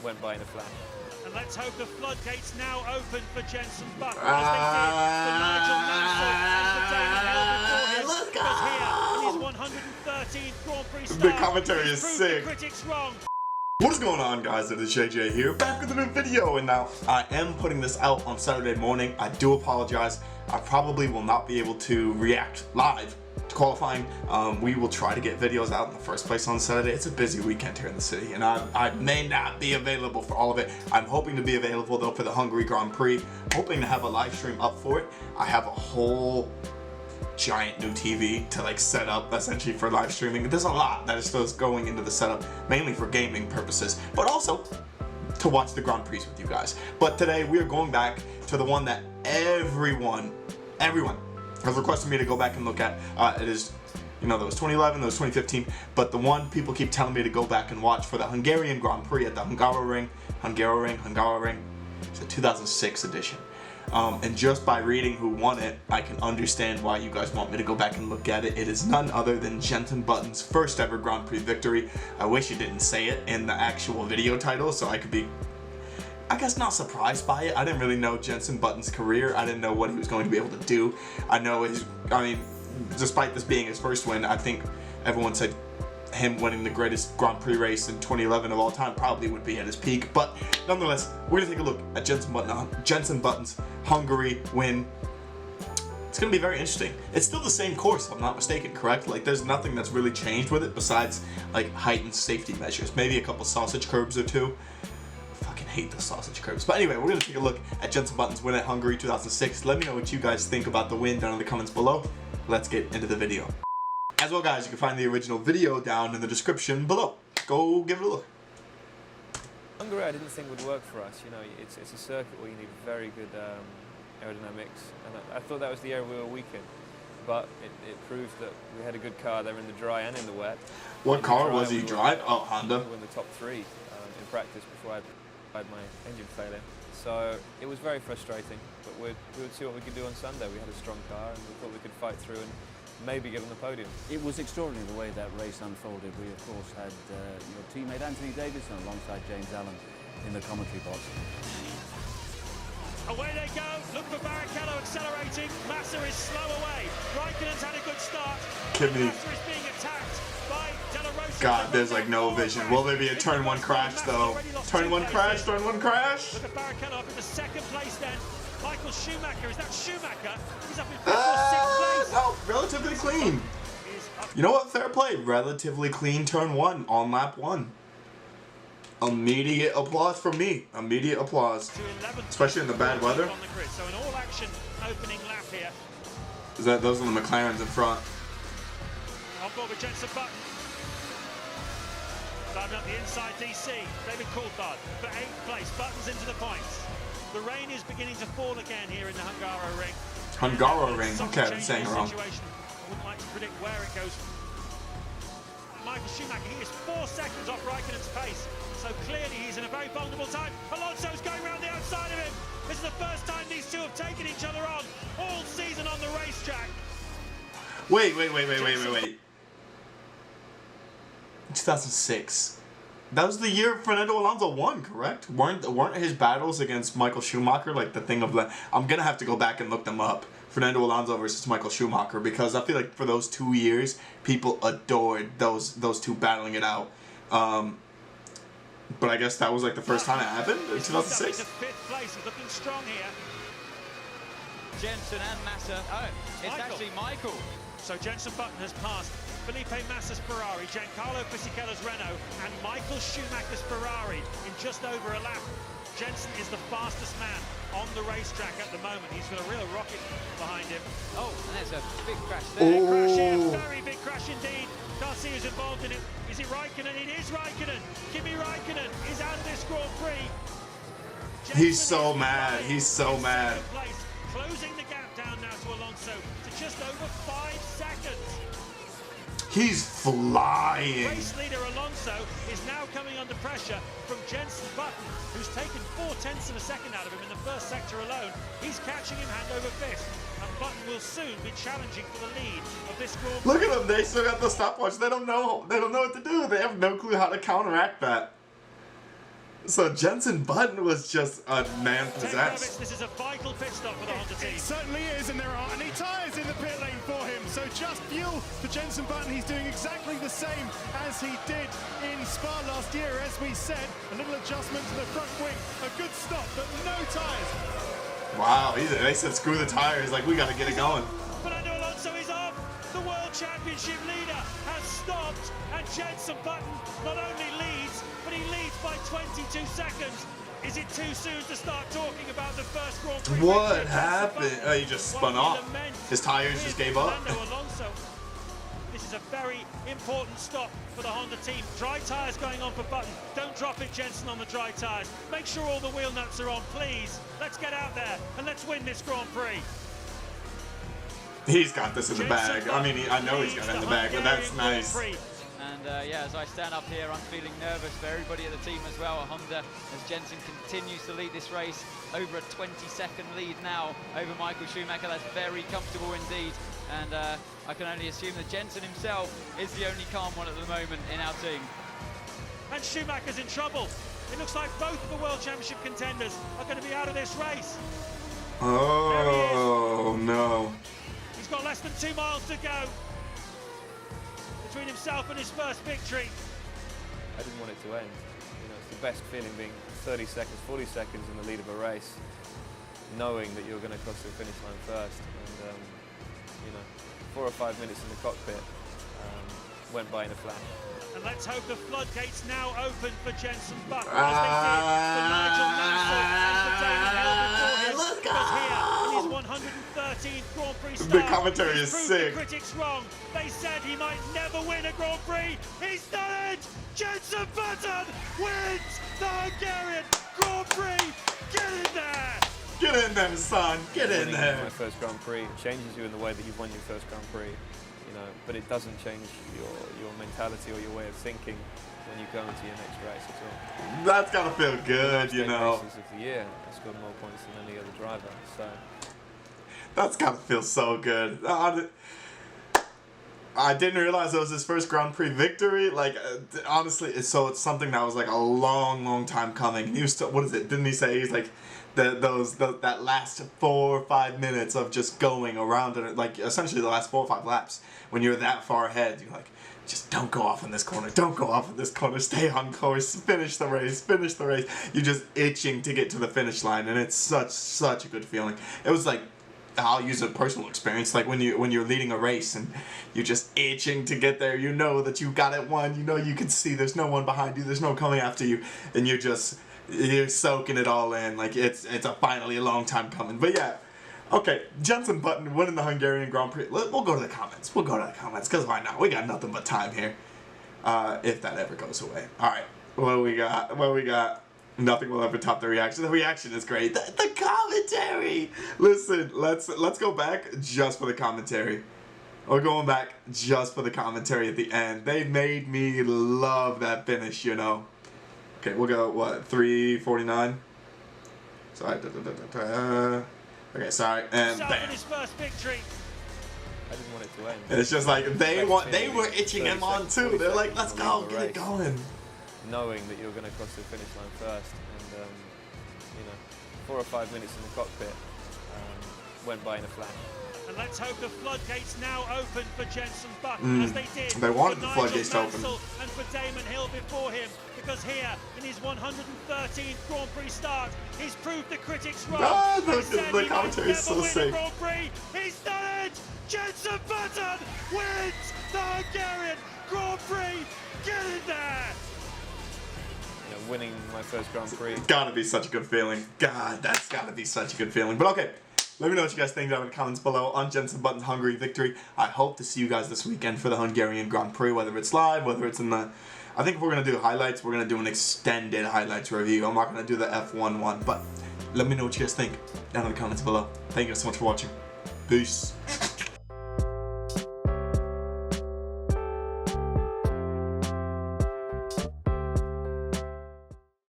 went by in a flash. And let's hope the floodgates now open for Jenson Button, as they did for Nigel Mansell and for Damon Hill before him. Because here, in his 113th Grand Prix start, the commentary is proved sick. the critics wrong. What is going on, guys? It is JJ here, back with a new video, and now I am putting this out on Saturday morning. I do apologize. I probably will not be able to react live to qualifying. We will try to get videos out in the first place on Saturday. It's a busy weekend here in the city, and I may not be available for all of it. I'm hoping to be available though for the Hungary Grand Prix. Hoping to have a live stream up for it. I have a whole giant new TV to like set up essentially for live streaming. There's a lot that is still going into the setup, mainly for gaming purposes, but also to watch the Grand Prix with you guys. But today we are going back to the one that everyone has requested me to go back and look at. It is, you know, that was 2011, that was 2015, but the one people keep telling me to go back and watch for the Hungarian Grand Prix at the Hungaroring. It's a 2006 edition. And just by reading who won it, I can understand why you guys want me to go back and look at it. It is none other than Jenson Button's first ever Grand Prix victory. I wish you didn't say it in the actual video title so I could be, I guess, not surprised by it. I didn't really know Jenson Button's career. I didn't know what he was going to be able to do. I mean, despite this being his first win, I think everyone said him winning the greatest Grand Prix race in 2011 of all time probably would be at his peak. But nonetheless, we're going to take a look at Jenson Button's Hungary win. It's going to be very interesting. It's still the same course, if I'm not mistaken, correct? Like, there's nothing that's really changed with it besides, like, heightened safety measures. Maybe a couple sausage curbs or two. I fucking hate the sausage curbs. But anyway, we're going to take a look at Jenson Button's win at Hungary 2006. Let me know what you guys think about the win down in the comments below. Let's get into the video. As well, guys, you can find the original video down in the description below. Go give it a look. Hungary I didn't think would work for us. You know, it's a circuit where you need very good aerodynamics, and I thought that was the area we were weak in. But it proved that we had a good car there in the dry and in the wet. What car was he driving? Oh, Honda. We were in the top three in practice before I had my engine failure. So it was very frustrating, but we would see what we could do on Sunday. We had a strong car and we thought we could fight through and maybe get on the podium. It was extraordinary the way that race unfolded. We of course had your teammate Anthony Davidson alongside James Allen in the commentary box. Away they go. Look for Barrichello accelerating. Massa is slow away. Raikkonen's had a good start. Massa is being attacked by De La Rosa. God, there's like no vision. Will there be a turn one crash though? Turn one crash, turn one crash. Look at Barrichello up in the second place then. Michael Schumacher, is that Schumacher? He's up in 5th or 6th place. No, relatively clean. You know what? Fair play. Relatively clean turn one on lap one. Immediate applause from me. Immediate applause. Especially in the bad weather. On the grid. So an all-action opening lap here. Is that those are the McLarens in front? On board with Jenson Button. Driving up the inside DC. David Coulthard for 8th place. Button's into the points. The rain is beginning to fall again here in the Hungaroring. Hungaroring. Okay, I'm saying it wrong. I wouldn't like to predict where it goes. Michael Schumacher, he is 4 seconds off Raikkonen's pace. So clearly he's in a very vulnerable time. Alonso's going around the outside of him. This is the first time these two have taken each other on all season on the racetrack. Wait. 2006. That was the year Fernando Alonso won, correct? Weren't his battles against Michael Schumacher like the thing of I'm gonna have to go back and look them up. Fernando Alonso versus Michael Schumacher, because I feel like for those 2 years people adored those two battling it out. But I guess that was like the first time it happened in 2006. 5th place, he's looking strong here. Jenson and Massa. Oh, it's actually Michael. So Jenson Button has passed Felipe Massa's Ferrari, Giancarlo Fisichella's Renault, and Michael Schumacher's Ferrari in just over a lap. Jenson is the fastest man on the racetrack at the moment. He's got a real rocket behind him. Oh, and there's a big crash there. Crash here, very big crash indeed. Can't see who's involved in it. Is it Raikkonen? It is Raikkonen. Kimi Raikkonen is out of this Grand Prix. He's so mad. He's so mad. Place, closing the gap down now to Alonso to just over 5 seconds. He's flying. Race leader Alonso is now coming under pressure from Jenson Button, who's taken 0.4 of a second out of him in the first sector alone. He's catching him hand over fist, and Button will soon be challenging for the lead of this Grand Prix. Look at them. They still got the stopwatch. They don't know what to do. They have no clue how to counteract that. So Jenson Button was just a man possessed. This is a vital pit stop for the Honda team. It certainly is, and there are any tyres in the pit lane for him. So just fuel for Jenson Button. He's doing exactly the same as he did in Spa last year. As we said, a little adjustment to the front wing, a good stop, but no tyres. Wow, they said screw the tires, like we gotta get it going. Fernando Alonso is off. The World Championship leader has stopped, and Jenson Button not only leads, but he leads by 22 seconds. Is it too soon to start talking about the first Grand Prix? What happened? Oh, he just spun off. His tires just gave up. Fernando Alonso. This is a very important stop for the Honda team. Dry tyres going on for Button. Don't drop it, Jenson, on the dry tyres. Make sure all the wheel nuts are on, please. Let's get out there and let's win this Grand Prix. He's got this in the bag. I mean, I know he's got it in the bag, but that's nice. And yeah, as I stand up here, I'm feeling nervous for everybody at the team as well at Honda, as Jenson continues to lead this race. Over a 20-second lead now over Michael Schumacher. That's very comfortable indeed. And I can only assume that Jenson himself is the only calm one at the moment in our team. And Schumacher's in trouble. It looks like both of the World Championship contenders are going to be out of this race. Oh, no. He's got less than 2 miles to go between himself and his first victory. I didn't want it to end. You know, it's the best feeling being 30 seconds, 40 seconds in the lead of a race, knowing that you're going to cross the finish line first. And, you know, 4 or 5 minutes in the cockpit went by in a flash. And let's hope the floodgates now open for Jenson Button, as they did for Nigel Mansell and for Damon Hill before him. Let's go! Because here, in his 113th Grand Prix start, The commentary is proved sick. the critics wrong. They said he might never win a Grand Prix. He's done it! Jenson Button wins the Hungarian Grand Prix. Get in there! Get in there, son. Get in Winning there. my first Grand Prix changes you in the way that you've won your first Grand Prix. You know, but it doesn't change your mentality or your way of thinking when you go into your next race at all. That's gotta feel good, you know. Races of the year, I scored more points than any other driver. So That's gotta feel so good. I didn't realize it was his first Grand Prix victory. Like, honestly, it's something that was like a long time coming. He was, what is it? Didn't he say he's like that last 4 or 5 minutes of just going around it, like essentially the last 4 or 5 laps. When you're that far ahead, you're like, just don't go off in this corner. Don't go off in this corner. Stay on course. Finish the race. Finish the race. You're just itching to get to the finish line, and it's such a good feeling. It was like, I'll use a personal experience, like when you're leading a race and you're just itching to get there. You know that you got it won. You know you can see there's no one behind you. There's no coming after you, and you're soaking it all in. Like it's finally a long time coming. But yeah, okay, Jenson Button winning the Hungarian Grand Prix. We'll go to the comments. Because why not? We got nothing but time here. If that ever goes away. All right, what do we got? Nothing will ever top the reaction. The reaction is great. The commentary. Listen, let's go back just for the commentary. We're going back just for the commentary at the end. They made me love that finish, you know. Okay, we'll go, what, 3:49? Sorry. Okay, sorry, and bam. His first victory. I didn't want it to end. It's just like they were itching him on too. They're like, let's go, get it going. Knowing that you're going to cross the finish line first, and you know, 4 or 5 minutes in the cockpit went by in a flash. And let's hope the floodgates now open for Jenson Button, as they did They wanted for the Nigel floodgates to open. Mansell and for Damon Hill before him, because here in his 113th Grand Prix start, he's proved the critics wrong. Ah, They said the he commentary might is so never win a sick. Grand Prix. He's done it! Jenson Button wins the Hungarian Grand Prix. Get in there! You know, winning my first Grand Prix. Gotta be such a good feeling. God, that's gotta be such a good feeling. But okay, let me know what you guys think down in the comments below on Jenson Button's Hungary victory. I hope to see you guys this weekend for the Hungarian Grand Prix, whether it's live, whether it's in the... I think if we're going to do highlights, we're going to do an extended highlights review. I'm not going to do the F1 one, but let me know what you guys think down in the comments below. Thank you guys so much for watching. Peace.